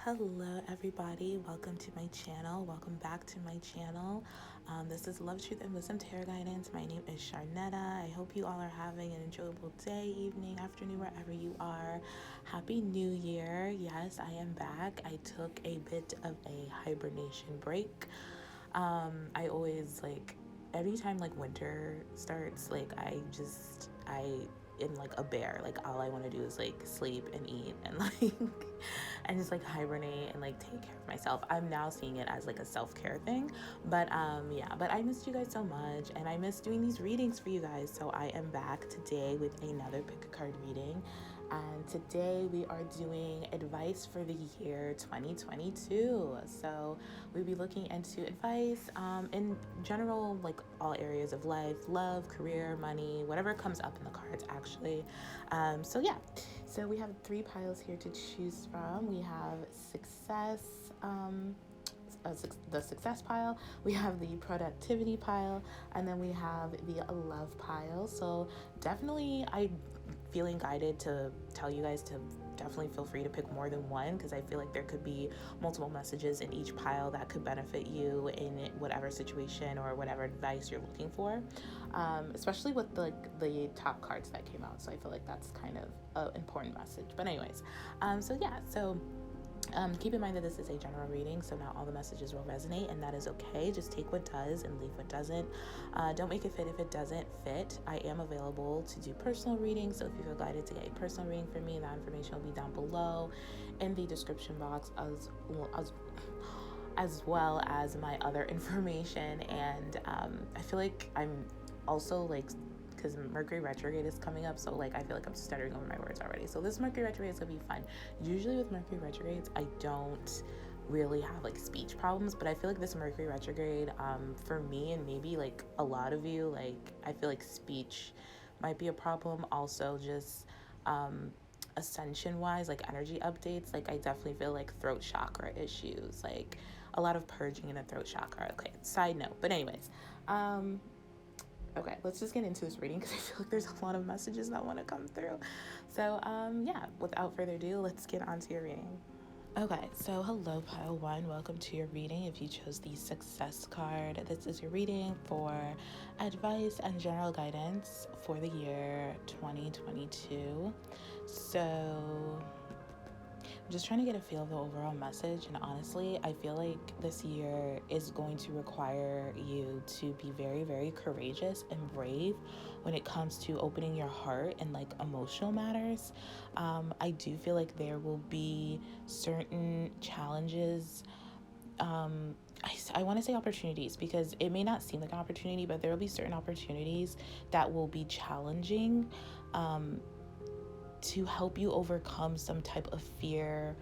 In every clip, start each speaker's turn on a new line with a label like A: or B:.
A: Hello everybody, welcome to my channel, welcome back to my channel. This is Love, Truth, and Wisdom Tarot Guidance. My name is Sharnetta. I hope you all are having an enjoyable day, evening, afternoon, wherever you are. Happy New Year. Yes, I am back. I took a bit of a hibernation break. I always every time winter starts, I am like a bear. Like all I want to do is sleep and eat and and just hibernate and take care of myself. I'm now seeing it as a self-care thing. But yeah, but I missed you guys so much and I miss doing these readings for you guys. So I am back today with another pick a card reading. And today we are doing advice for the year 2022. So we'll be looking into advice in general, all areas of life, love, career, money, whatever comes up in the cards actually. So yeah, so we have 3 piles here to choose from. We have success, the success pile, we have the productivity pile, and then we have the love pile. So definitely I'm feeling guided to tell you guys to definitely feel free to pick more than one, because I feel like there could be multiple messages in each pile that could benefit you in whatever situation or whatever advice you're looking for, especially with the top cards that came out. So I feel like that's kind of an important message. But anyways, so yeah, so keep in mind that this is a general reading, so not all the messages will resonate, and that is okay. Just take what does and leave what doesn't. Don't make it fit if it doesn't fit. I am available to do personal readings, so if you feel guided to get a personal reading from me, that information will be down below in the description box, as well as my other information. And I feel like I'm also because Mercury retrograde is coming up, so I feel like I'm stuttering over my words already. So this Mercury retrograde is gonna be fun. Usually with Mercury retrogrades, I don't really have speech problems, but I feel like this Mercury retrograde, for me and maybe a lot of you, I feel like speech might be a problem. Also, just ascension wise, energy updates, I definitely feel throat chakra issues, a lot of purging in the throat chakra. Okay, side note. But anyways, okay, let's just get into this reading because I feel like there's a lot of messages that want to come through. So yeah, without further ado, let's get on to your reading. Okay, so hello pile 1, welcome to your reading. If you chose the success card, this is your reading for advice and general guidance for the year 2022. So I'm just trying to get a feel of the overall message, and honestly, I feel like this year is going to require you to be very, very courageous and brave when it comes to opening your heart and emotional matters. I do feel like there will be certain challenges. I want to say opportunities because it may not seem like an opportunity, but there will be certain opportunities that will be challenging, to help you overcome some type of fear.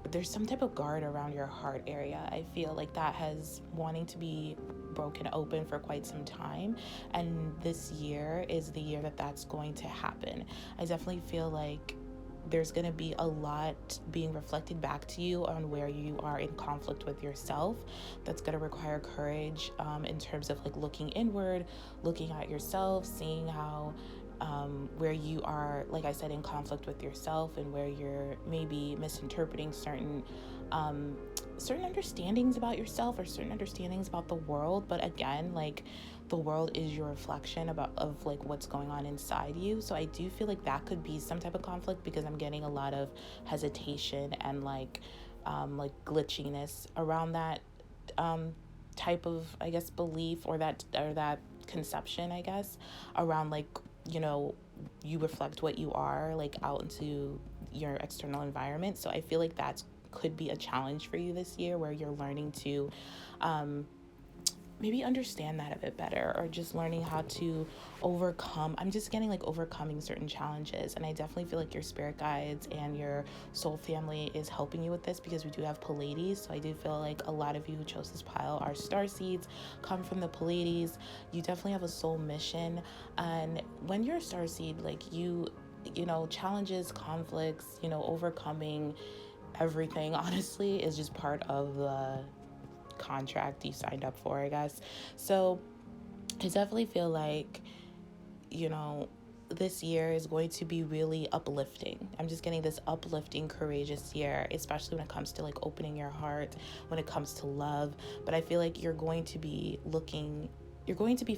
A: There's some type of guard around your heart area. I feel like that has wanting to be broken open for quite some time, and this year is the year that that's going to happen. I definitely feel like there's going to be a lot being reflected back to you on where you are in conflict with yourself. That's going to require courage, in terms of looking inward, looking at yourself, seeing how where you are, like I said, in conflict with yourself, and where you're maybe misinterpreting certain understandings about yourself or certain understandings about the world. But again, the world is your reflection of what's going on inside you. So I do feel like that could be some type of conflict, because I'm getting a lot of hesitation and glitchiness around that type of, I guess, belief, or that conception, I guess, around you reflect what you are out into your external environment. So I feel like that could be a challenge for you this year, where you're learning to maybe understand that a bit better, or just learning how to overcome. I'm just getting overcoming certain challenges, and I definitely feel like your spirit guides and your soul family is helping you with this, because we do have Pleiades. So I do feel like a lot of you who chose this pile are star seeds, come from the Pleiades. You definitely have a soul mission, and when you're a star seed, you know, challenges, conflicts, overcoming everything, honestly, is just part of the contract you signed up for, I guess. So I definitely feel like, this year is going to be really uplifting. I'm just getting this uplifting, courageous year, especially when it comes to like opening your heart, when it comes to love. But I feel like you're going to be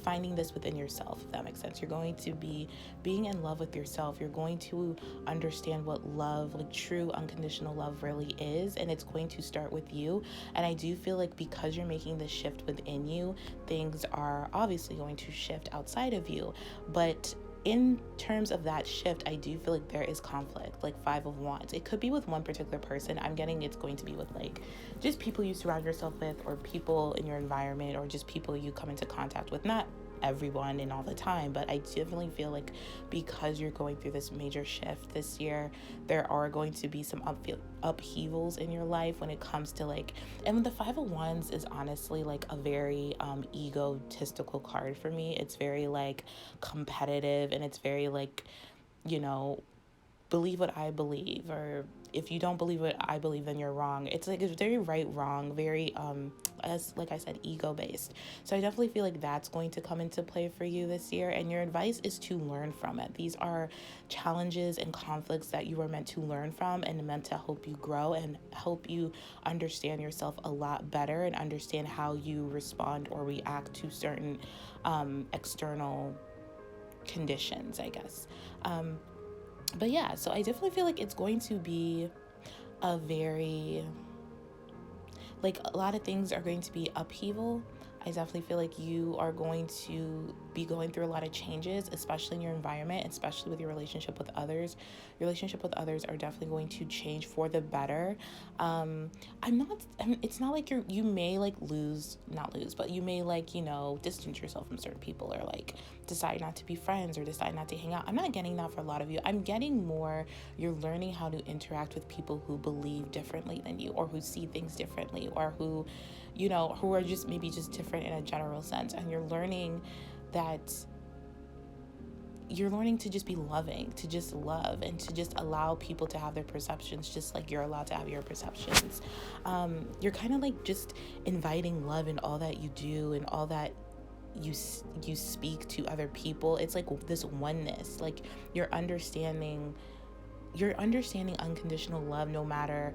A: finding this within yourself, if that makes sense. You're going to be being in love with yourself. You're going to understand what love, like true unconditional love, really is. And it's going to start with you. And I do feel like because you're making this shift within you, things are obviously going to shift outside of you. But in terms of that shift, I do feel like there is conflict, like 5 of Wands. It could be with one particular person. I'm getting it's going to be with like just people you surround yourself with, or people in your environment, or just people you come into contact with. Not everyone and all the time, but I definitely feel like because you're going through this major shift this year, there are going to be some upheavals in your life when it comes to like, and the 5 of Wands is honestly like a very egotistical card for me. It's very like competitive, and it's very like, you know, believe what I believe, or if you don't believe what I believe, then you're wrong. It's like, it's very right, wrong, very as like I said, ego based. So I definitely feel like that's going to come into play for you this year, and your advice is to learn from it. These are challenges and conflicts that you are meant to learn from, and meant to help you grow and help you understand yourself a lot better, and understand how you respond or react to certain external conditions, I guess. But yeah, so I definitely feel like it's going to be a very, like, a lot of things are going to be upheaval. I definitely feel like you are going to be going through a lot of changes, especially in your environment, especially with your relationship with others. Your relationship with others are definitely going to change for the better. It's not like you may like not lose, but you may like, you know, distance yourself from certain people, or like decide not to be friends, or decide not to hang out. I'm not getting that for a lot of you. I'm getting more, you're learning how to interact with people who believe differently than you, or who see things differently, or who, you know, who are just maybe just different in a general sense. And you're learning to just be loving, to just love, and to just allow people to have their perceptions just like you're allowed to have your perceptions. You're kind of like just inviting love in all that you do, and all that you speak to other people. It's like this oneness, like you're understanding unconditional love, no matter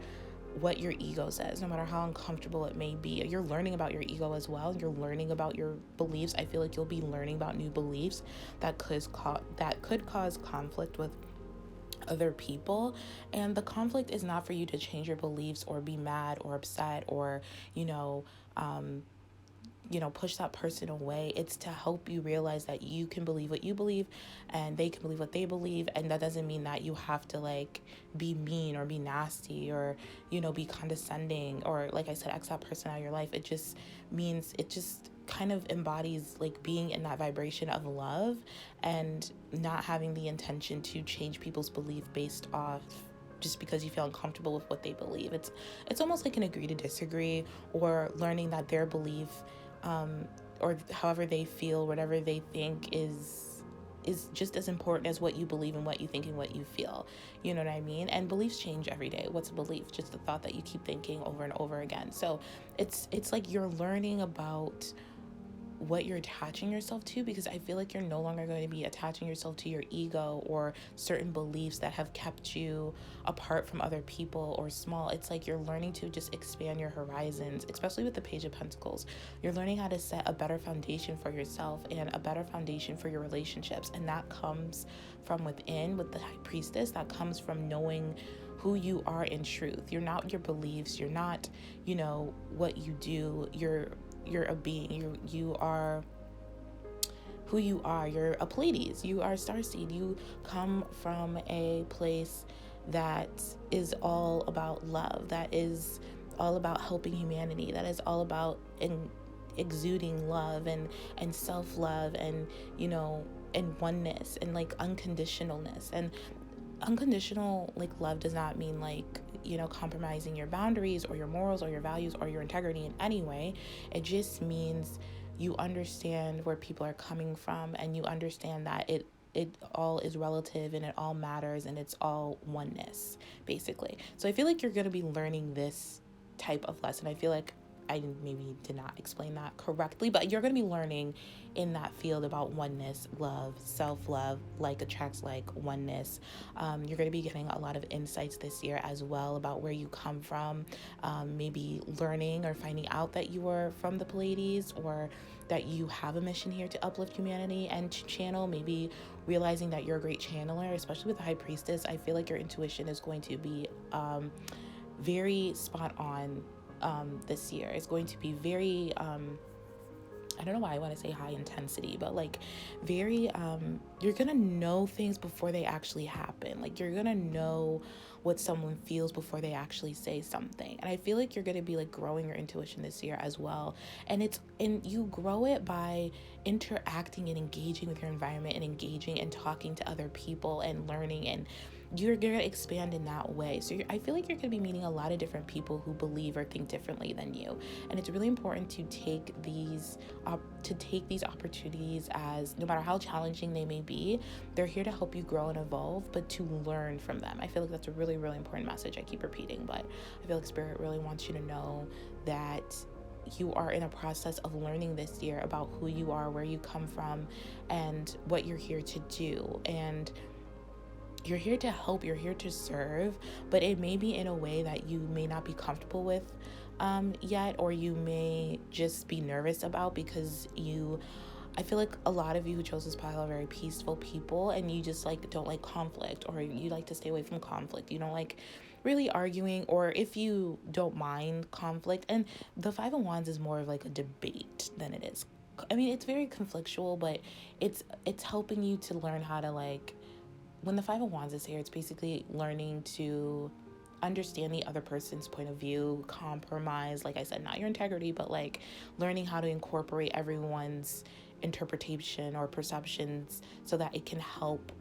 A: what your ego says, no matter how uncomfortable it may be. You're learning about your ego as well. You're learning about your beliefs. I feel like you'll be learning about new beliefs that could cause conflict with other people. And the conflict is not for you to change your beliefs, or be mad or upset, or push that person away. It's to help you realize that you can believe what you believe, and they can believe what they believe. And that doesn't mean that you have to like be mean, or be nasty, or, you know, be condescending, or, like I said, X that person out of your life. It just means, it just kind of embodies like being in that vibration of love, and not having the intention to change people's belief based off just because you feel uncomfortable with what they believe. It's almost like an agree to disagree, or learning that their belief, or however they feel, whatever they think is just as important as what you believe, and what you think, and what you feel. You know what I mean? And beliefs change every day. What's a belief? Just a thought that you keep thinking over and over again. So it's like you're learning about what you're attaching yourself to, because I feel like you're no longer going to be attaching yourself to your ego, or certain beliefs that have kept you apart from other people, or small. It's like you're learning to just expand your horizons, especially with the Page of Pentacles. You're learning how to set a better foundation for yourself, and a better foundation for your relationships. And that comes from within with the High Priestess. That comes from knowing who you are in truth. You're not your beliefs. You're not, you know, what you do. You're a being. You are who you are. You're a Pleiades. You are a starseed. You come from a place that is all about love, that is all about helping humanity, that is all about exuding love and self-love, and, you know, and oneness, and like unconditionalness. And unconditional like love does not mean like, you know, compromising your boundaries, or your morals, or your values, or your integrity in any way. It just means you understand where people are coming from, and you understand that it all is relative, and it all matters, and it's all oneness, basically. So I feel like you're going to be learning this type of lesson. I feel like I maybe did not explain that correctly, but you're going to be learning in that field about oneness, love, self-love, like attracts like, oneness. You're going to be getting a lot of insights this year as well about where you come from, maybe learning or finding out that you are from the Pleiades, or that you have a mission here to uplift humanity and to channel, maybe realizing that you're a great channeler, especially with the High Priestess. I feel like your intuition is going to be very spot on this year. It's going to be very I don't know why I want to say high intensity, but like very you're gonna know things before they actually happen. Like you're gonna know what someone feels before they actually say something. And I feel like you're gonna be like growing your intuition this year as well. And you grow it by interacting and engaging with your environment, and engaging and talking to other people and learning, and you're going to expand in that way. So I feel like you're going to be meeting a lot of different people who believe or think differently than you. And it's really important to take these opportunities, as no matter how challenging they may be, they're here to help you grow and evolve, but to learn from them. I feel like that's a really, really important message. I keep repeating, but I feel like Spirit really wants you to know that you are in a process of learning this year about who you are, where you come from, and what you're here to do. And you're here to help, you're here to serve, but it may be in a way that you may not be comfortable with yet, or you may just be nervous about, because I feel like a lot of you who chose this pile are very peaceful people, and you just like don't like conflict, or you like to stay away from conflict. You don't like really arguing, or if you don't mind conflict. And the Five of Wands is more of like a debate than it is. I mean, it's very conflictual, but it's helping you to learn how to like, when the Five of Wands is here, it's basically learning to understand the other person's point of view, compromise, like I said, not your integrity, but like learning how to incorporate everyone's interpretation or perceptions so that it can help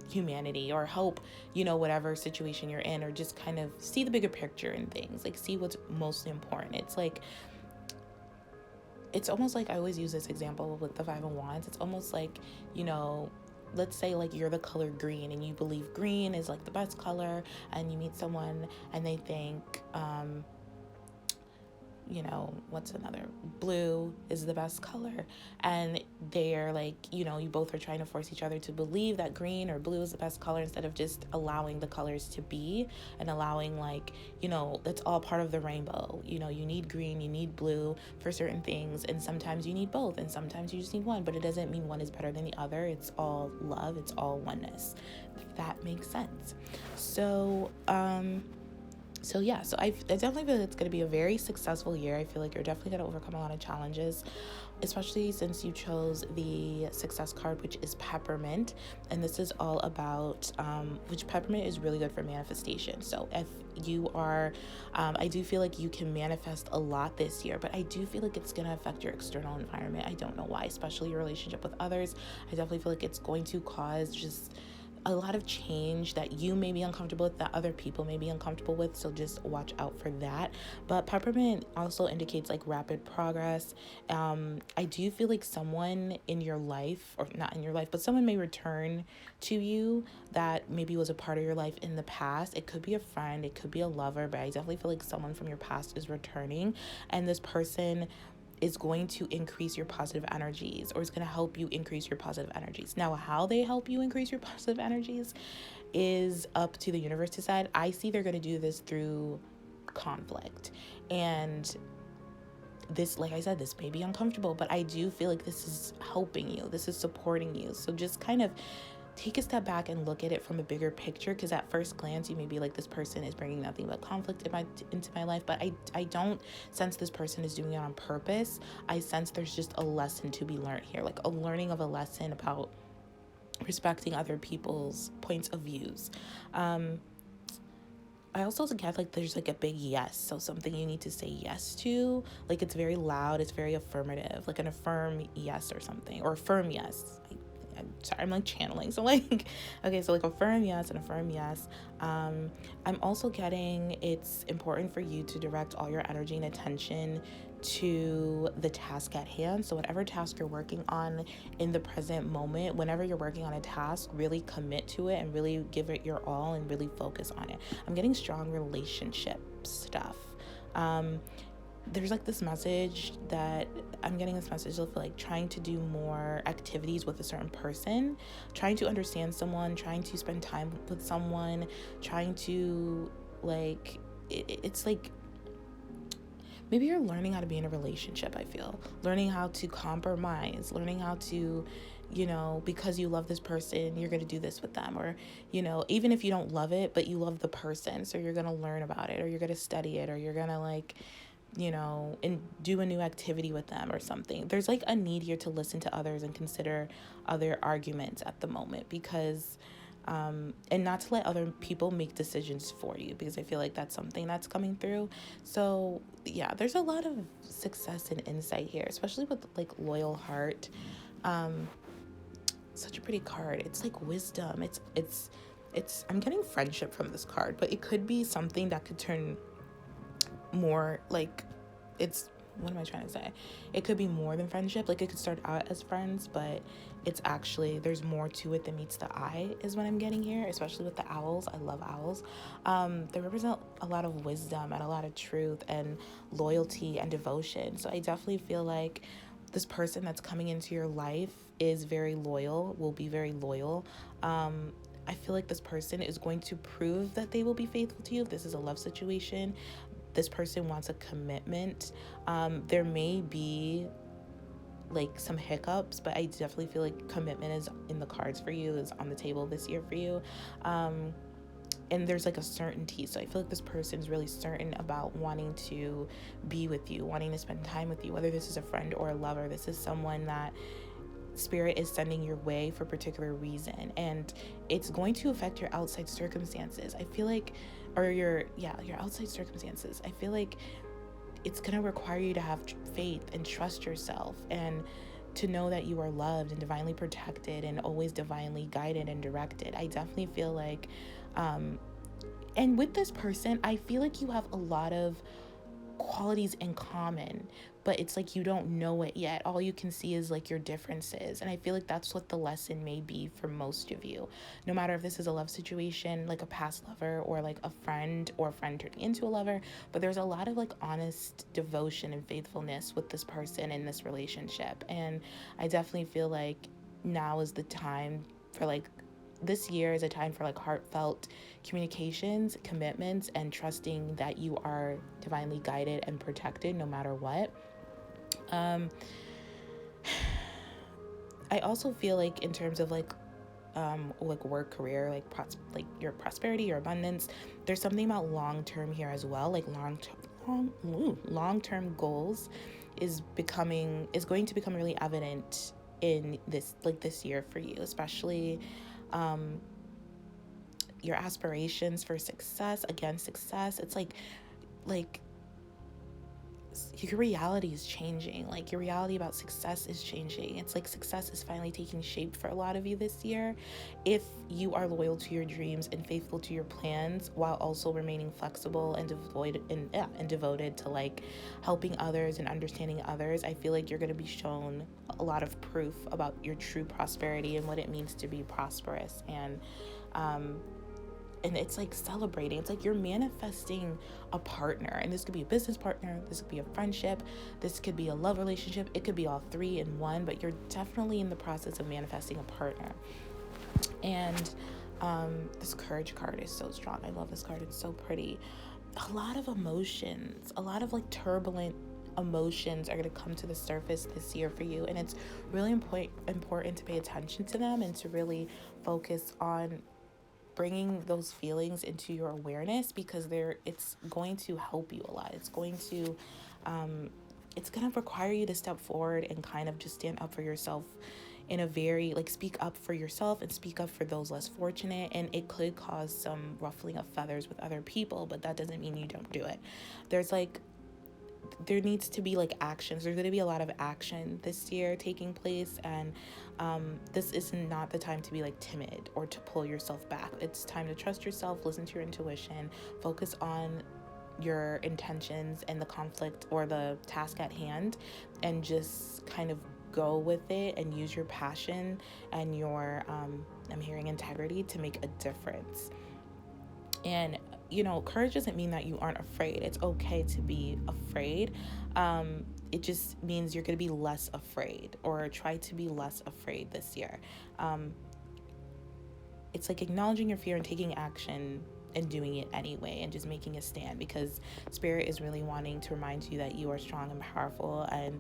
A: humanity, or help, whatever situation you're in, or just kind of see the bigger picture in things, like see what's mostly important. It's almost like, I always use this example with the Five of Wands. It's almost like, let's say like you're the color green, and you believe green is like the best color, and you meet someone and they think what's another, blue is the best color, and they're like, you both are trying to force each other to believe that green or blue is the best color, instead of just allowing the colors to be, and allowing like, that's all part of the rainbow. You need green, you need blue for certain things, and sometimes you need both, and sometimes you just need one, but it doesn't mean one is better than the other. It's all love, it's all oneness, if that makes sense. So I definitely feel it's going to be a very successful year. I feel like you're definitely going to overcome a lot of challenges, especially since you chose the success card, which is peppermint. And this is all about, which peppermint is really good for manifestation. So if you are, I do feel like you can manifest a lot this year, but I do feel like it's going to affect your external environment. I don't know why, especially your relationship with others. I definitely feel like it's going to cause just a lot of change that you may be uncomfortable with, that other people may be uncomfortable with, so just watch out for that. But peppermint also indicates like rapid progress. I do feel like someone in your life, or not in your life, but someone may return to you that maybe was a part of your life in the past. It could be a friend, it could be a lover, but I definitely feel like someone from your past is returning, and this person is going to increase your positive energies, or is going to help you increase your positive energies. Now, how they help you increase your positive energies is up to the universe to decide. I see they're going to do this through conflict. And this, like I said, this may be uncomfortable, but I do feel like this is helping you. This is supporting you. So just kind of take a step back and look at it from a bigger picture, because at first glance you may be like, this person is bringing nothing but conflict into my life, but I don't sense this person is doing it on purpose. I sense there's just a lesson to be learned here, like a learning of a lesson about respecting other people's points of views. I also get like there's like a big yes, so something you need to say yes to, like it's very loud, it's very affirmative, like an affirm yes or something, or affirm yes. I'm sorry, I'm like channeling. So like, okay, so like affirm yes and affirm yes. I'm also getting, it's important for you to direct all your energy and attention to the task at hand. So whatever task you're working on in the present moment, whenever you're working on a task, really commit to it and really give it your all and really focus on it. I'm getting strong relationship stuff. there's like this message that I'm getting, this message of like trying to do more activities with a certain person, trying to understand someone, trying to spend time with someone, trying to like, it's like, maybe you're learning how to be in a relationship, I feel. Learning how to compromise, learning how to, because you love this person, you're going to do this with them. Or, even if you don't love it, but you love the person, so you're going to learn about it, or you're going to study it, or you're going to like, and do a new activity with them or something. There's like a need here to listen to others and consider other arguments at the moment, because and not to let other people make decisions for you, because I feel like that's something that's coming through. So yeah, there's a lot of success and insight here, especially with like loyal heart. Such a pretty card. It's like wisdom. It's I'm getting friendship from this card, but it could be something that could turn more like, what am I trying to say? It could be more than friendship. Like, it could start out as friends, but it's actually, there's more to it than meets the eye, is what I'm getting here, especially with the owls. I love owls. They represent a lot of wisdom and a lot of truth and loyalty and devotion. So I definitely feel like this person that's coming into your life is very loyal, will be very loyal. I feel like this person is going to prove that they will be faithful to you. If this is a love situation, this person wants a commitment. There may be like some hiccups, but I definitely feel like commitment is in the cards for you, is on the table this year for you. And there's like a certainty. So I feel like this person is really certain about wanting to be with you, wanting to spend time with you, whether this is a friend or a lover. This is someone that Spirit is sending your way for a particular reason, and it's going to affect your outside circumstances. I feel like, or your outside circumstances. I feel like it's going to require you to have faith and trust yourself, and to know that you are loved and divinely protected and always divinely guided and directed. I definitely feel like, and with this person, I feel like you have a lot of qualities in common, but it's like you don't know it yet. All you can see is like your differences, and I feel like that's what the lesson may be for most of you, no matter if this is a love situation, like a past lover, or like a friend, or a friend turning into a lover. But there's a lot of like honest devotion and faithfulness with this person in this relationship, and I definitely feel like now is the time for like, this year is a time for like heartfelt communications, commitments, and trusting that you are divinely guided and protected no matter what. I also feel like in terms of like work, career, like your prosperity, your abundance, there's something about long term here as well. Like long term goals is going to become really evident in this year for you, especially your aspirations for success. Again, success, it's like your reality is changing. Like, your reality about success is changing. It's like success is finally taking shape for a lot of you this year, if you are loyal to your dreams and faithful to your plans, while also remaining flexible and devoted to like helping others and understanding others. I feel like you're going to be shown a lot of proof about your true prosperity and what it means to be prosperous. And it's like celebrating. It's like you're manifesting a partner, and this could be a business partner, this could be a friendship, this could be a love relationship, it could be all three in one, but you're definitely in the process of manifesting a partner. And this courage card is so strong. I love this card. It's so pretty. A lot of emotions, a lot of like turbulent emotions are going to come to the surface this year for you, and it's really important to pay attention to them and to really focus on bringing those feelings into your awareness, because it's going to help you a lot. It's going to require you to step forward and kind of just stand up for yourself in a very, like, speak up for yourself and speak up for those less fortunate. And it could cause some ruffling of feathers with other people, but that doesn't mean you don't do it. There needs to be like actions. There's going to be a lot of action this year taking place, and this is not the time to be like timid or to pull yourself back. It's time to trust yourself, listen to your intuition, focus on your intentions and the conflict or the task at hand, and just kind of go with it and use your passion and your I'm hearing integrity to make a difference. And courage doesn't mean that you aren't afraid. It's okay to be afraid. It just means you're going to be less afraid, or try to be less afraid this year. It's like acknowledging your fear and taking action and doing it anyway, and just making a stand, because Spirit is really wanting to remind you that you are strong and powerful, and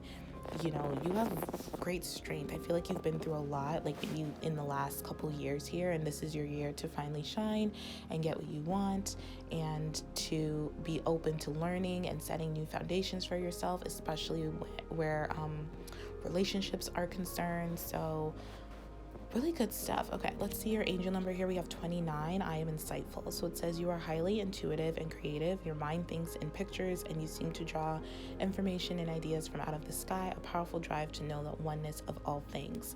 A: you have great strength. I feel like you've been through a lot, like maybe in the last couple years here, and this is your year to finally shine and get what you want, and to be open to learning and setting new foundations for yourself, especially where relationships are concerned. So really good stuff. Okay, let's see your angel number here. We have 29. I am insightful. So it says you are highly intuitive and creative. Your mind thinks in pictures, and you seem to draw information and ideas from out of the sky. A powerful drive to know the oneness of all things.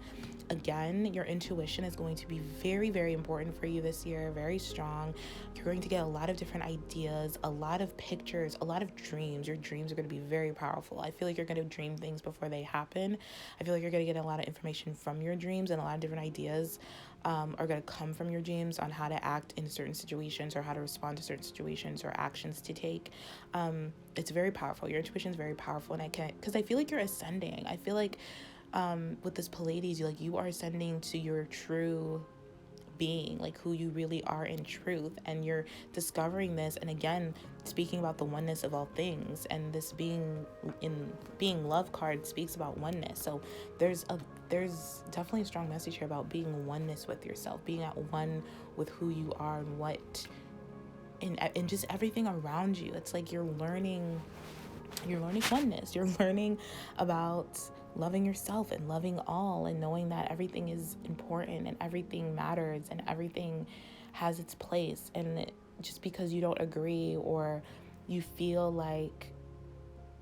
A: Again, your intuition is going to be very, very important for you this year. Very strong. You're going to get a lot of different ideas, a lot of pictures, a lot of dreams. Your dreams are going to be very powerful. I feel like you're going to dream things before they happen. I feel like you're going to get a lot of information from your dreams, and a lot of different ideas are going to come from your dreams on how to act in certain situations, or how to respond to certain situations, or actions to take. It's very powerful. Your intuition is very powerful, and because I feel like you're ascending. I feel like with this Pleiades, you are ascending to your true being, like who you really are in truth, and you're discovering this. And again, speaking about the oneness of all things, and this being love card speaks about oneness. So there's definitely a strong message here about being oneness with yourself, being at one with who you are, and what and just everything around you. It's like you're learning oneness. You're learning about loving yourself and loving all, and knowing that everything is important, and everything matters, and everything has its place. And just because you don't agree, or you feel like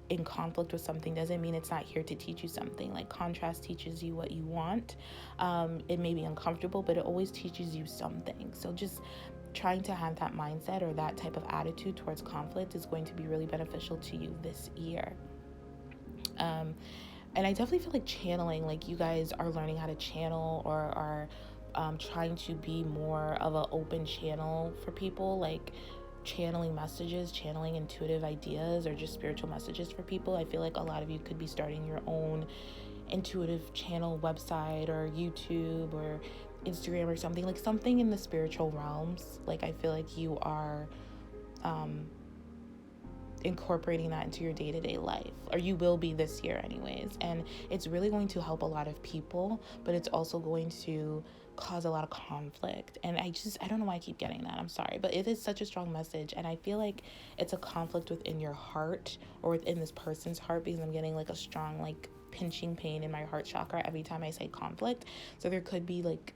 A: in conflict with something, doesn't mean it's not here to teach you something. Like, contrast teaches you what you want. It may be uncomfortable, but it always teaches you something. So just trying to have that mindset, or that type of attitude towards conflict, is going to be really beneficial to you this year. And I definitely feel like channeling, like you guys are learning how to channel, or are trying to be more of an open channel for people, like channeling messages, channeling intuitive ideas, or just spiritual messages for people. I feel like a lot of you could be starting your own intuitive channel website, or YouTube, or Instagram, or something, like something in the spiritual realms. Like, I feel like you are incorporating that into your day-to-day life, or you will be this year anyways. And it's really going to help a lot of people, but it's also going to cause a lot of conflict. And I don't know why I keep getting that. I'm sorry, but it is such a strong message. And I feel like it's a conflict within your heart, or within this person's heart, because I'm getting like a strong, like, pinching pain in my heart chakra every time I say conflict. So there could be like,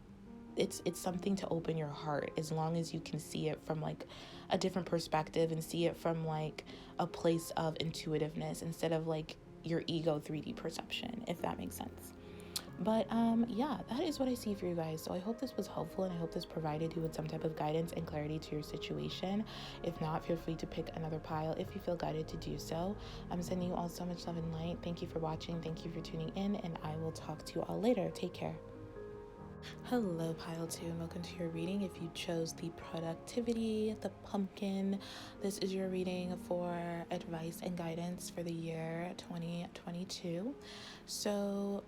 A: it's something to open your heart, as long as you can see it from like a different perspective, and see it from like a place of intuitiveness, instead of like your ego 3D perception, if that makes sense. But yeah, that is what I see for you guys. So I hope this was helpful, and I hope this provided you with some type of guidance and clarity to your situation. If not, feel free to pick another pile if you feel guided to do so. I'm sending you all so much love and light. Thank you for watching. Thank you for tuning in, and I will talk to you all later. Take care. Hello, pile 2, and welcome to your reading. If you chose the productivity, the pumpkin, this is your reading for advice and guidance for the year 2022. So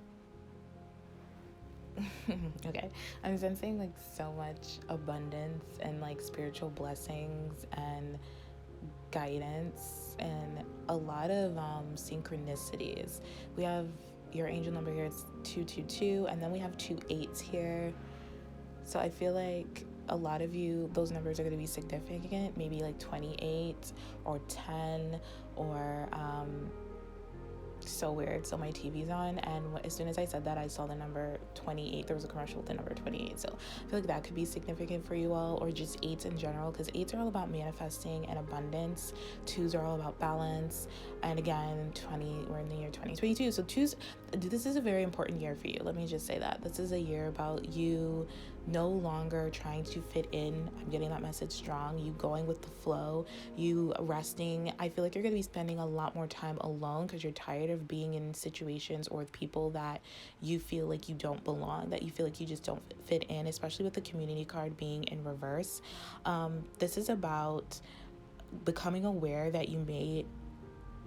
A: okay, I'm sensing like so much abundance, and like spiritual blessings, and guidance, and a lot of synchronicities. We have your angel number here, it's 222, and then we have 2 8s here. So I feel like a lot of you, those numbers are going to be significant, maybe like 28 or 10, or so weird. So my TV's on, and as soon as I said that, I saw the number 28. There was a commercial with the number 28. So I feel like that could be significant for you all, or just 8s in general, because 8s are all about manifesting and abundance. 2s are all about balance. And again, we're in the year 2022. So 2s, this is a very important year for you. Let me just say that. This is a year about you no longer trying to fit in. I'm getting that message strong. You going with the flow, you resting. I feel like you're going to be spending a lot more time alone because you're tired of being in situations or with people that you feel like you don't belong, that you feel like you just don't fit in, especially with the community card being in reverse. This is about becoming aware that you may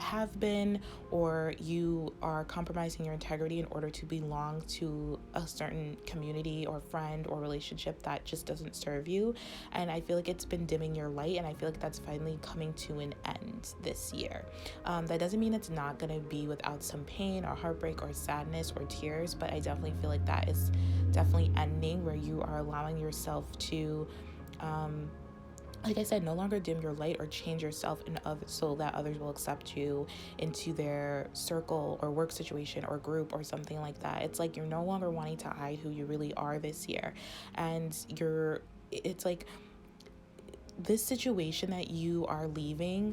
A: have been, or you are compromising your integrity in order to belong to a certain community or friend or relationship that just doesn't serve you. And I feel like it's been dimming your light, and I feel like that's finally coming to an end this year. That doesn't mean it's not going to be without some pain or heartbreak or sadness or tears, but I definitely feel like that is definitely ending, where you are allowing yourself to like I said, no longer dim your light or change yourself so that others will accept you into their circle or work situation or group or something like that. It's like you're no longer wanting to hide who you really are this year. And it's like this situation that you are leaving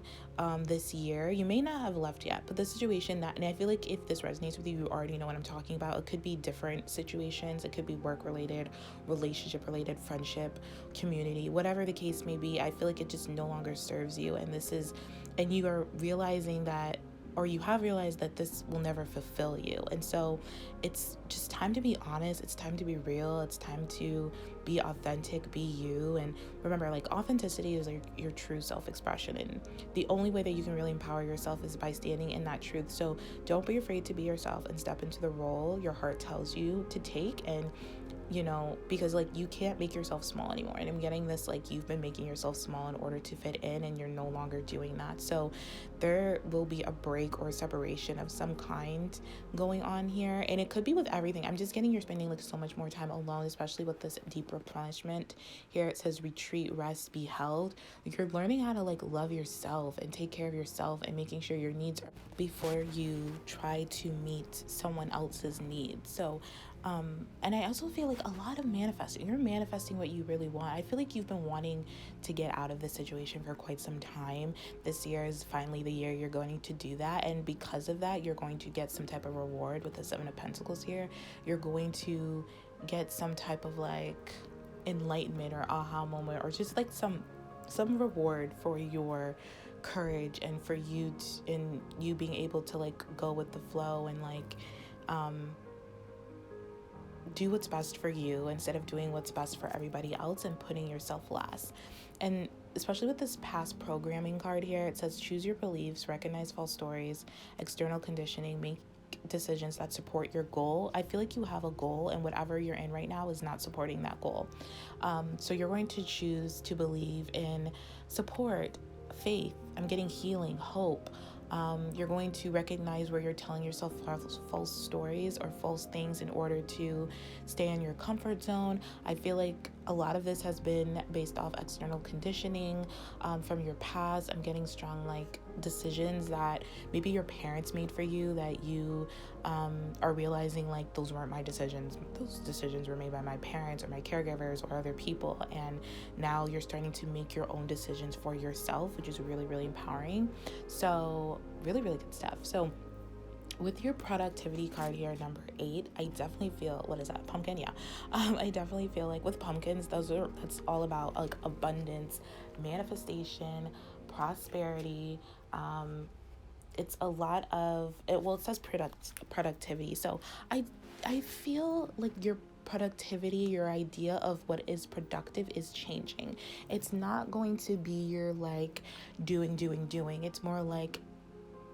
A: this year, you may not have left yet, but the situation that, and I feel like if this resonates with you, you already know what I'm talking about. It could be different situations. It could be work related, relationship related, friendship, community, whatever the case may be. I feel like it just no longer serves you. And you are realizing that, or you have realized that this will never fulfill you. And so it's just time to be honest. It's time to be real. It's time to be authentic, be you. And remember, like, authenticity is like your true self-expression. And the only way that you can really empower yourself is by standing in that truth. So don't be afraid to be yourself and step into the role your heart tells you to take. And because like you can't make yourself small anymore. And I'm getting this, like, you've been making yourself small in order to fit in, and you're no longer doing that. So there will be a break or separation of some kind going on here. And it could be with everything. I'm just getting you're spending like so much more time alone, especially with this deep replenishment. Here it says retreat, rest, be held. Like, you're learning how to like love yourself and take care of yourself and making sure your needs are before you try to meet someone else's needs. So and I also feel like a lot of manifesting, you're manifesting what you really want. I feel like you've been wanting to get out of this situation for quite some time. This year is finally the year you're going to do that. And because of that, you're going to get some type of reward with the Seven of Pentacles here. You're going to get some type of like enlightenment or aha moment, or just like some reward for your courage and for you and you being able to like go with the flow and like do what's best for you instead of doing what's best for everybody else and putting yourself last. And especially with this past programming card here, it says choose your beliefs, recognize false stories, external conditioning, make decisions that support your goal. I feel like you have a goal, and whatever you're in right now is not supporting that goal. So you're going to choose to believe in support, faith. I'm getting healing, hope. You're going to recognize where you're telling yourself false stories or false things in order to stay in your comfort zone. I feel like a lot of this has been based off external conditioning from your past. I'm getting strong like decisions that maybe your parents made for you that you are realizing like those weren't my decisions. Those decisions were made by my parents or my caregivers or other people, and now you're starting to make your own decisions for yourself, which is really, really empowering. So really, really good stuff. So with your productivity card here, number 8, I definitely feel, what is that? Pumpkin? Yeah. I definitely feel like with pumpkins, that's all about like abundance, manifestation, prosperity. It's a lot of it. Well, it says productivity. So I feel like your productivity, your idea of what is productive is changing. It's not going to be your like doing. It's more like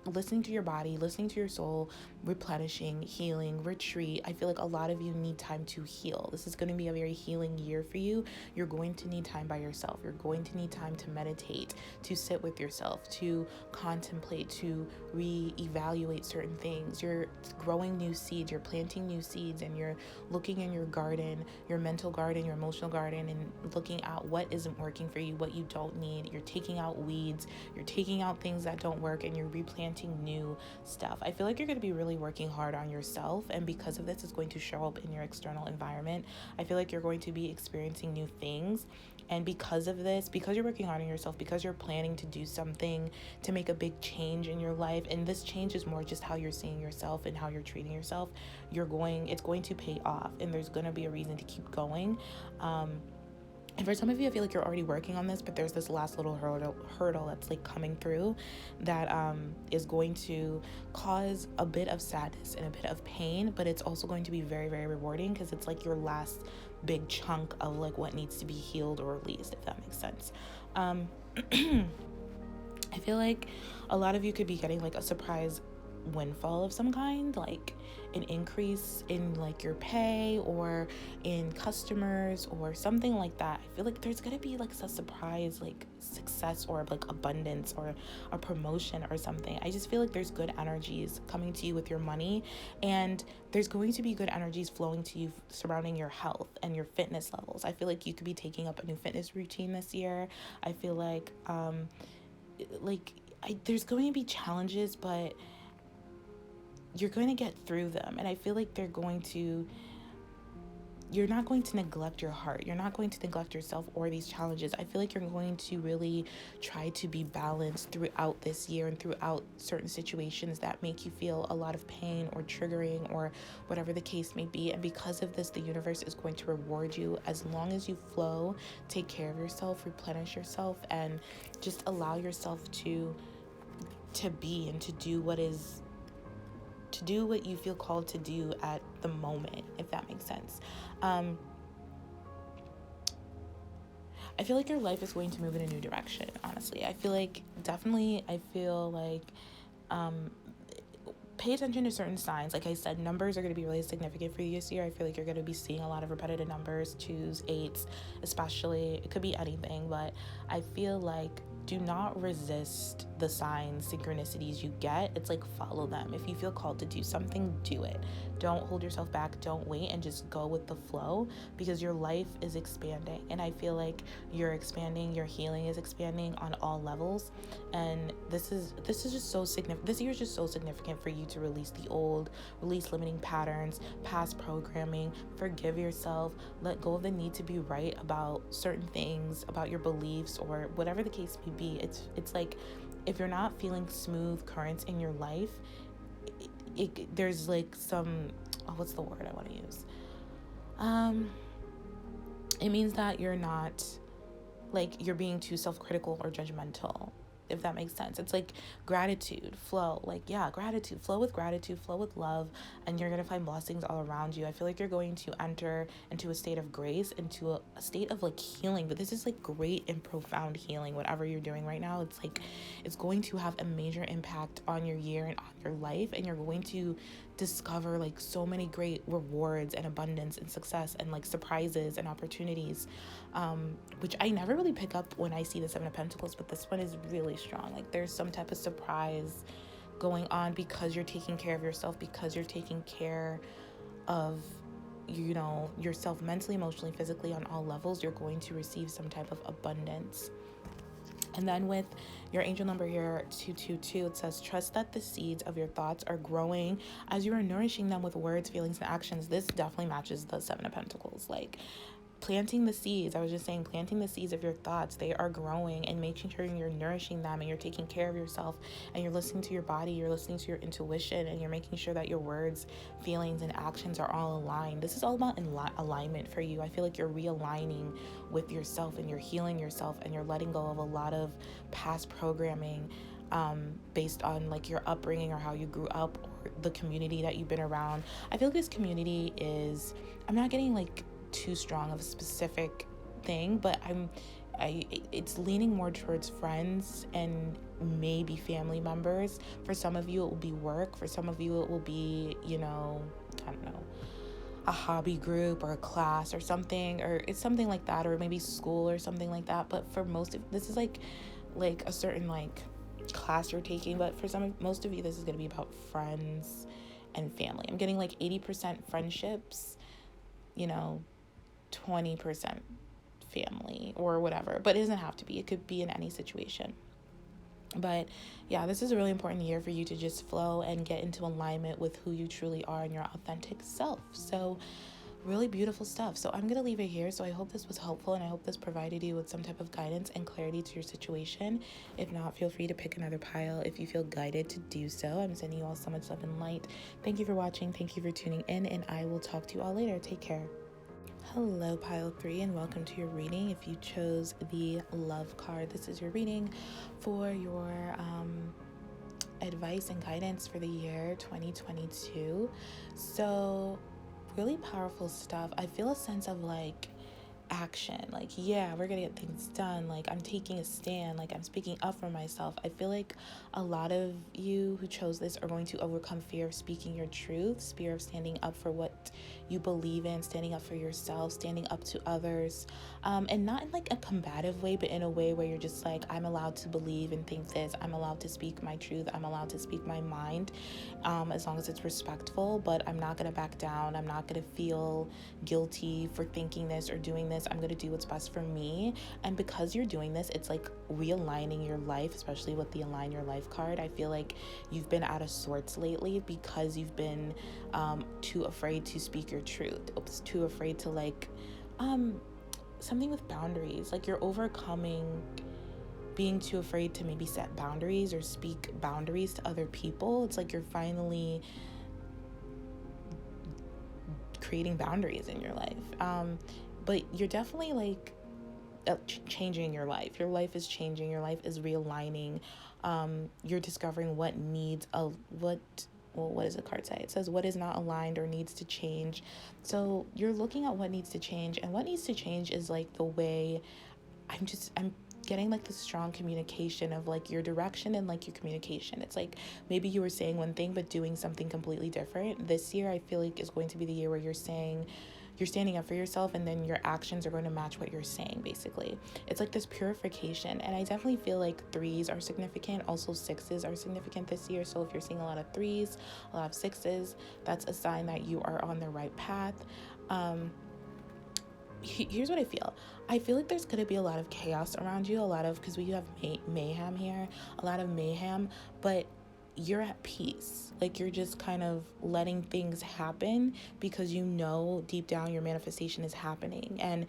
A: listening to your body, listening to your soul, replenishing, healing, retreat. I feel like a lot of you need time to heal. This is going to be a very healing year for you. You're going to need time by yourself. You're going to need time to meditate, to sit with yourself, to contemplate, to reevaluate certain things. You're growing new seeds, you're planting new seeds, and you're looking in your garden, your mental garden, your emotional garden, and looking at what isn't working for you, what you don't need. You're taking out weeds, you're taking out things that don't work, and you're replanting new stuff. I feel like you're going to be really working hard on yourself, and because of this, it's going to show up in your external environment. I feel like you're going to be experiencing new things, And because of this, because you're working hard on yourself, because you're planning to do something to make a big change in your life, and this change is more just how you're seeing yourself and how you're treating yourself, it's going to pay off, and there's going to be a reason to keep going. And for some of you, I feel like you're already working on this, but there's this last little hurdle that's like coming through that is going to cause a bit of sadness and a bit of pain, but it's also going to be very, very rewarding because it's like your last big chunk of like what needs to be healed or released, if that makes sense. I feel like a lot of you could be getting like a surprise windfall of some kind, like an increase in like your pay or in customers or something like that. I feel like there's gonna be like a surprise like success or like abundance or a promotion or something. I just feel like there's good energies coming to you with your money, and there's going to be good energies flowing to you surrounding your health and your fitness levels. I feel like you could be taking up a new fitness routine this year. I feel like there's going to be challenges, but you're going to get through them. And I feel like you're not going to neglect your heart. You're not going to neglect yourself or these challenges. I feel like you're going to really try to be balanced throughout this year and throughout certain situations that make you feel a lot of pain or triggering or whatever the case may be. And because of this, the universe is going to reward you as long as you flow, take care of yourself, replenish yourself, and just allow yourself to be and to do what you feel called to do at the moment, if that makes sense. I feel like your life is going to move in a new direction, honestly. I feel like pay attention to certain signs. Like I said, numbers are going to be really significant for you this year. I feel like you're going to be seeing a lot of repetitive numbers, 2s, 8s, especially. It could be anything, but I feel like do not resist the signs, synchronicities you get. It's like follow them. If you feel called to do something, do it. Don't hold yourself back. Don't wait, and just go with the flow, because your life is expanding. And I feel like you're expanding, your healing is expanding on all levels. And this is just so significant. This year is just so significant for you to release the old, release limiting patterns, past programming, forgive yourself, let go of the need to be right about certain things, about your beliefs or whatever the case may be. It's like if you're not feeling smooth currents in your life, there's like some, what's the word I want to use? It means that you're not, like, you're being too self-critical or judgmental, if that makes sense. It's like gratitude, flow, gratitude, flow with gratitude, flow with love, and you're going to find blessings all around you. I feel like you're going to enter into a state of grace, into a state of like healing, but this is like great and profound healing. Whatever you're doing right now, it's like, it's going to have a major impact on your year and on your life, and you're going to discover like so many great rewards and abundance and success and like surprises and opportunities, which I never really pick up when I see the 7 of Pentacles, but this one is really strong. Like there's some type of surprise going on because you're taking care of yourself, because you're taking care of yourself mentally, emotionally, physically, on all levels. You're going to receive some type of abundance. And then with your angel number here, 222, it says, trust that the seeds of your thoughts are growing as you are nourishing them with words, feelings, and actions. This definitely matches the 7 of Pentacles. Like planting the seeds, I was just saying, planting the seeds of your thoughts, they are growing, and making sure you're nourishing them and you're taking care of yourself and you're listening to your body, you're listening to your intuition, and you're making sure that your words, feelings, and actions are all aligned. This is all about alignment for you. I feel like you're realigning with yourself and you're healing yourself and you're letting go of a lot of past programming based on like your upbringing or how you grew up or the community that you've been around. I feel like this community is, I'm not getting like too strong of a specific thing, but it's leaning more towards friends and maybe family members. For some of you it will be work, for some of you it will be, I don't know, a hobby group or a class or something, or it's something like that, or maybe school or something like that. But for most of this is like a certain like class you're taking, but for most of you this is going to be about friends and family. I'm getting like 80% friendships, 20% family or whatever, but it doesn't have to be. It could be in any situation. But yeah, this is a really important year for you to just flow and get into alignment with who you truly are and your authentic self. So really beautiful stuff. So I'm going to leave it here. So I hope this was helpful, and I hope this provided you with some type of guidance and clarity to your situation. If not, feel free to pick another pile if you feel guided to do so. I'm sending you all so much love and light. Thank you for watching. Thank you for tuning in, and I will talk to you all later. Take care. Hello, pile 3, and welcome to your reading. If you chose the love card, this is your reading for your advice and guidance for the year 2022. So really powerful stuff. I feel a sense of like action, like, yeah, we're gonna get things done, like I'm taking a stand, like I'm speaking up for myself. I feel like a lot of you who chose this are going to overcome fear of speaking your truth, fear of standing up for what you believe in, standing up for yourself, standing up to others, and not in like a combative way, but in a way where you're just like, I'm allowed to believe and think this, I'm allowed to speak my truth, I'm allowed to speak my mind, as long as it's respectful, but I'm not gonna back down. I'm not gonna feel guilty for thinking this or doing this. I'm gonna do what's best for me. And because you're doing this, it's like realigning your life, especially with the Align Your Life card. I feel like you've been out of sorts lately because you've been too afraid to speak your truth, too afraid to like something with boundaries. Like you're overcoming being too afraid to maybe set boundaries or speak boundaries to other people. It's like you're finally creating boundaries in your life. But you're definitely like changing your life. Your life is changing. Your life is realigning. You're discovering what needs what does the card say? It says what is not aligned or needs to change. So you're looking at what needs to change, and what needs to change is like the way I'm getting like the strong communication of like your direction and like your communication. It's like maybe you were saying one thing but doing something completely different. This year I feel like is going to be the year where you're standing up for yourself, and then your actions are going to match what you're saying. Basically, it's like this purification. And I definitely feel like 3s are significant. Also 6s are significant this year. So if you're seeing a lot of 3s, a lot of 6s, that's a sign that you are on the right path. Here's what I feel like there's going to be a lot of chaos around you, because we have mayhem here, a lot of mayhem, but you're at peace. Like you're just kind of letting things happen because you know deep down your manifestation is happening, and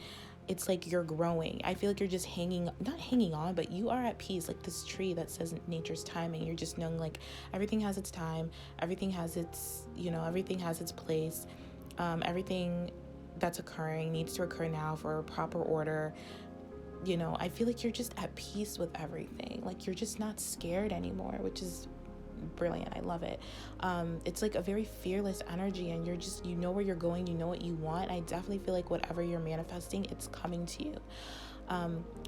A: it's like you're growing. I feel like you're just not hanging on, but you are at peace, like this tree that says nature's timing. You're just knowing like everything has its time, everything has its place, everything that's occurring needs to occur now for a proper order. I feel like you're just at peace with everything. Like you're just not scared anymore, which is brilliant. I love it. It's like a very fearless energy, and you know where you're going, you know what you want. I definitely feel like whatever you're manifesting, it's coming to you.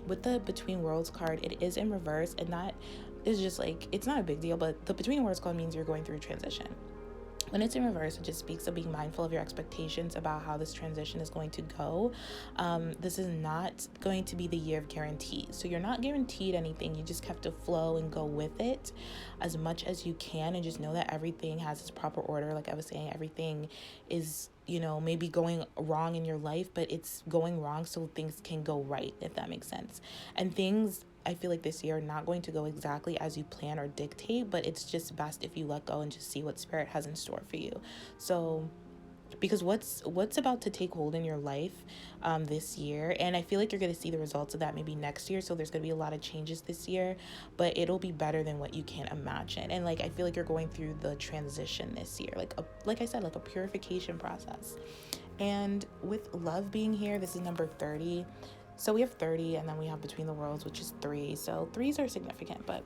A: With the Between Worlds card, it is in reverse, and that is just like, it's not a big deal, but the Between Worlds card means you're going through a transition. When it's in reverse, it just speaks of being mindful of your expectations about how this transition is going to go. This is not going to be the year of guarantees. So you're not guaranteed anything. You just have to flow and go with it as much as you can, and just know that everything has its proper order. Like I was saying, everything is, maybe going wrong in your life, but it's going wrong so things can go right, if that makes sense. And things, I feel like this year are not going to go exactly as you plan or dictate, but it's just best if you let go and just see what spirit has in store for you. So because what's about to take hold in your life this year, and I feel like you're going to see the results of that maybe next year. So there's going to be a lot of changes this year, but it'll be better than what you can imagine. And like I feel like you're going through the transition this year, like I said, like a purification process. And with love being here, this is number 30. So we have 30, and then we have Between the Worlds, which is 3. So 3s are significant, but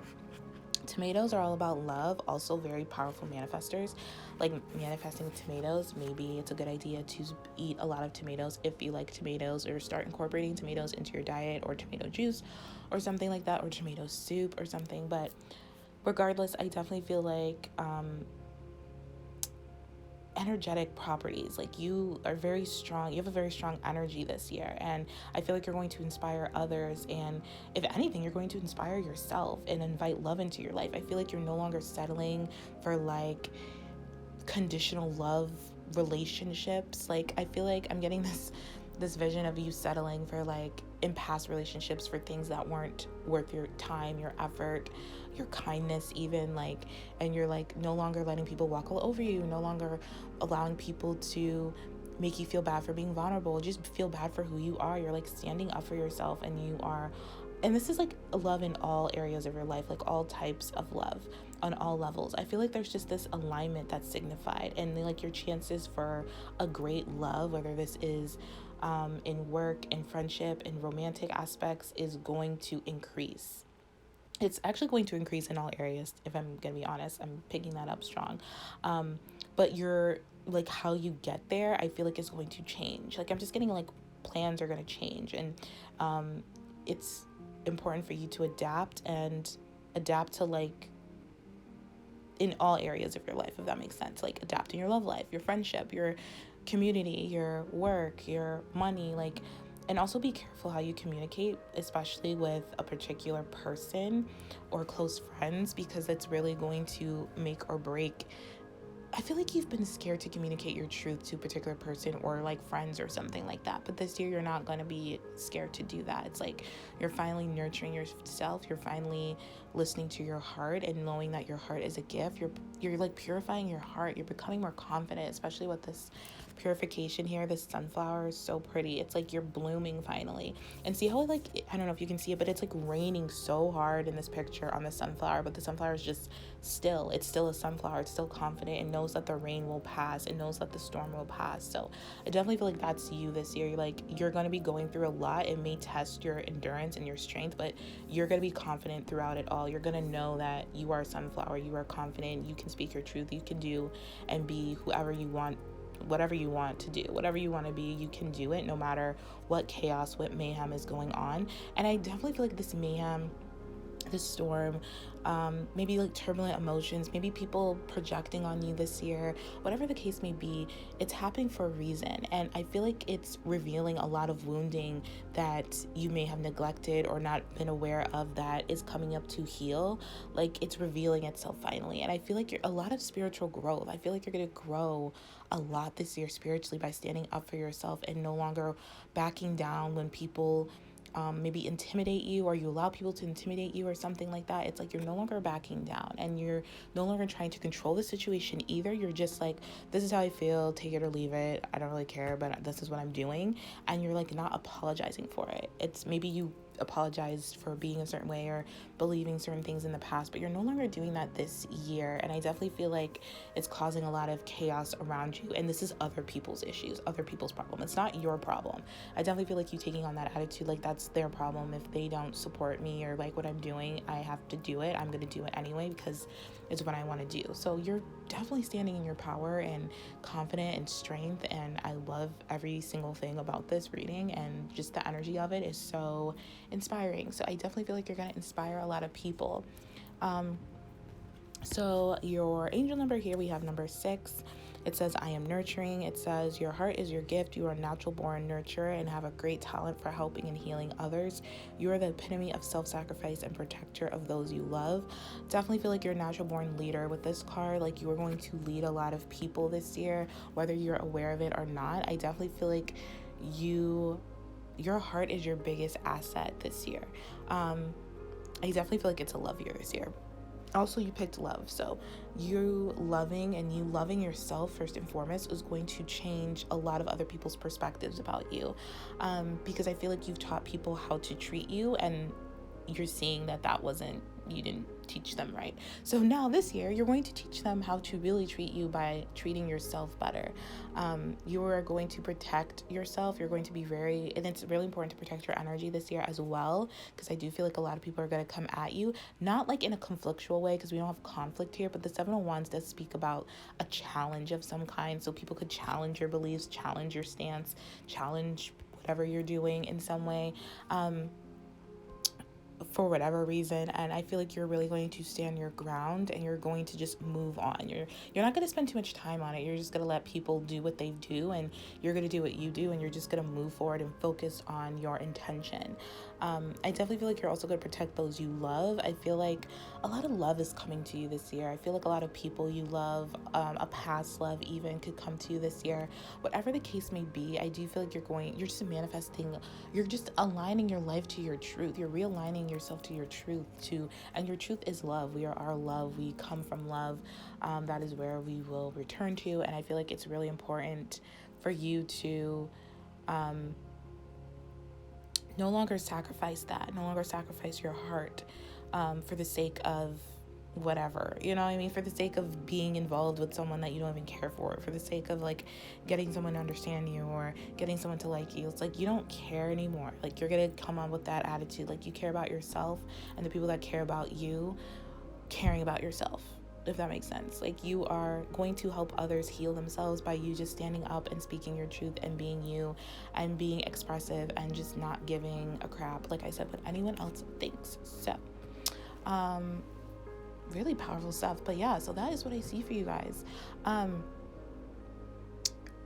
A: tomatoes are all about love, also very powerful manifestors. Like manifesting with tomatoes, maybe it's a good idea to eat a lot of tomatoes if you like tomatoes, or start incorporating tomatoes into your diet, or tomato juice or something like that, or tomato soup or something. But regardless, I definitely feel like energetic properties, like you are very strong, you have a very strong energy this year, and I feel like you're going to inspire others, and if anything, you're going to inspire yourself and invite love into your life. I feel like you're no longer settling for like conditional love relationships. Like I feel like I'm getting this vision of you settling for like in past relationships for things that weren't worth your time, your effort, your kindness even, like, and you're like no longer letting people walk all over you, no longer allowing people to make you feel bad for being vulnerable. Just feel bad for who you are. You're like standing up for yourself, and you are, and this is like love in all areas of your life, like all types of love on all levels. I feel like there's just this alignment that's signified, and like your chances for a great love, whether this is in work, in friendship, in romantic aspects, is going to increase. It's actually going to increase in all areas. If I'm gonna be honest, I'm picking that up strong. But you're like, how you get there, I feel like is going to change. Like, I'm just getting like plans are going to change, and it's important for you to adapt to like in all areas of your life, if that makes sense. Like, adapt in your love life, your friendship, your community, your work, your money, like, and also be careful how you communicate, especially with a particular person or close friends, because it's really going to make or break. I feel like you've been scared to communicate your truth to a particular person or like friends or something like that. But this year, you're not going to be scared to do that. It's like you're finally nurturing yourself. You're finally listening to your heart and knowing that your heart is a gift. You're like purifying your heart. You're becoming more confident, especially with this purification here. This sunflower is so pretty. It's like you're blooming finally. And see how like, I don't know if you can see it, but it's like raining so hard in this picture on the sunflower, but the sunflower is just still. It's still a sunflower. It's still confident. It knows that the rain will pass. It knows that the storm will pass. So I definitely feel like that's you this year. You're going to be going through a lot. It may test your endurance and your strength, but you're going to be confident throughout it all. You're going to know that you are a sunflower. You are confident. You can speak your truth. You can do and be whoever you want, whatever you want to do, whatever you want to be, you can do it no matter what chaos, what mayhem is going on. And I definitely feel like this mayhem, this storm, maybe like turbulent emotions, maybe people projecting on you this year, whatever the case may be, it's happening for a reason. And I feel like it's revealing a lot of wounding that you may have neglected or not been aware of that is coming up to heal. Like, it's revealing itself finally. And I feel like you're a lot of spiritual growth. I feel like you're going to grow a lot this year spiritually by standing up for yourself and no longer backing down when people maybe intimidate you, or you allow people to intimidate you or something like that. It's like you're no longer backing down, and you're no longer trying to control the situation either. You're just like, this is how I feel, take it or leave it. I don't really care, but this is what I'm doing. And you're like not apologizing for it. It's maybe you apologized for being a certain way or believing certain things in the past, but you're no longer doing that this year. And I definitely feel like it's causing a lot of chaos around you, and this is other people's issues, other people's problem. It's not your problem. I definitely feel like you taking on that attitude, like that's their problem. If they don't support me or like what I'm doing, I have to do it. I'm going to do it anyway because it's what I want to do. So you're definitely standing in your power and confident and strength, and I love every single thing about this reading, and just the energy of it is so inspiring. So I definitely feel like you're going to inspire a lot of people. So your angel number here, we have number 6. It says, I am nurturing. It says, your heart is your gift. You are a natural born nurturer and have a great talent for helping and healing others. You are the epitome of self-sacrifice and protector of those you love. Definitely feel like you're a natural born leader with this card. Like, you are going to lead a lot of people this year, whether you're aware of it or not. I definitely feel like your heart is your biggest asset this year. I definitely feel like it's a love year this year. Also, you picked love, so you loving yourself first and foremost is going to change a lot of other people's perspectives about you, because I feel like you've taught people how to treat you, and you're seeing that you didn't teach them right. So now this year, you're going to teach them how to really treat you by treating yourself better. You are going to protect yourself. You're going to be and it's really important to protect your energy this year as well, because I do feel like a lot of people are going to come at you, not like in a conflictual way, because we don't have conflict here, but the Seven of Wands does speak about a challenge of some kind. So people could challenge your beliefs, challenge your stance, challenge whatever you're doing in some way. For whatever reason, and I feel like you're really going to stand your ground, and you're going to just move on. You're not going to spend too much time on it. You're just going to let people do what they do, and you're going to do what you do, and you're just going to move forward and focus on your intention. I definitely feel like you're also going to protect those you love. I feel like a lot of love is coming to you this year. I feel like a lot of people you love, a past love even, could come to you this year. Whatever the case may be, I do feel like you're just manifesting, you're just aligning your life to your truth. You're realigning yourself to your truth too, and your truth is love. We are our love. We come from love. That is where we will return to, and I feel like it's really important for you to no longer sacrifice that, no longer sacrifice your heart for the sake of whatever, you know what I mean? For the sake of being involved with someone that you don't even care for the sake of like getting someone to understand you or getting someone to like you. It's like you don't care anymore. Like you're gonna come on with that attitude. Like you care about yourself and the people that care about you caring about yourself, if that makes sense. Like you are going to help others heal themselves by you just standing up and speaking your truth and being you and being expressive and just not giving a crap, like I said, what anyone else thinks. So really powerful stuff. But yeah, so that is what I see for you guys.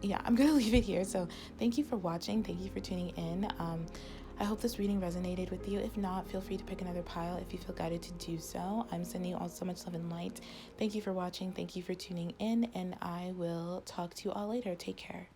A: Yeah, I'm gonna leave it here. So thank you for watching, thank you for tuning in. I hope this reading resonated with you. If not, feel free to pick another pile if you feel guided to do so. I'm sending you all so much love and light. Thank you for watching, thank you for tuning in, and I will talk to you all later. Take care.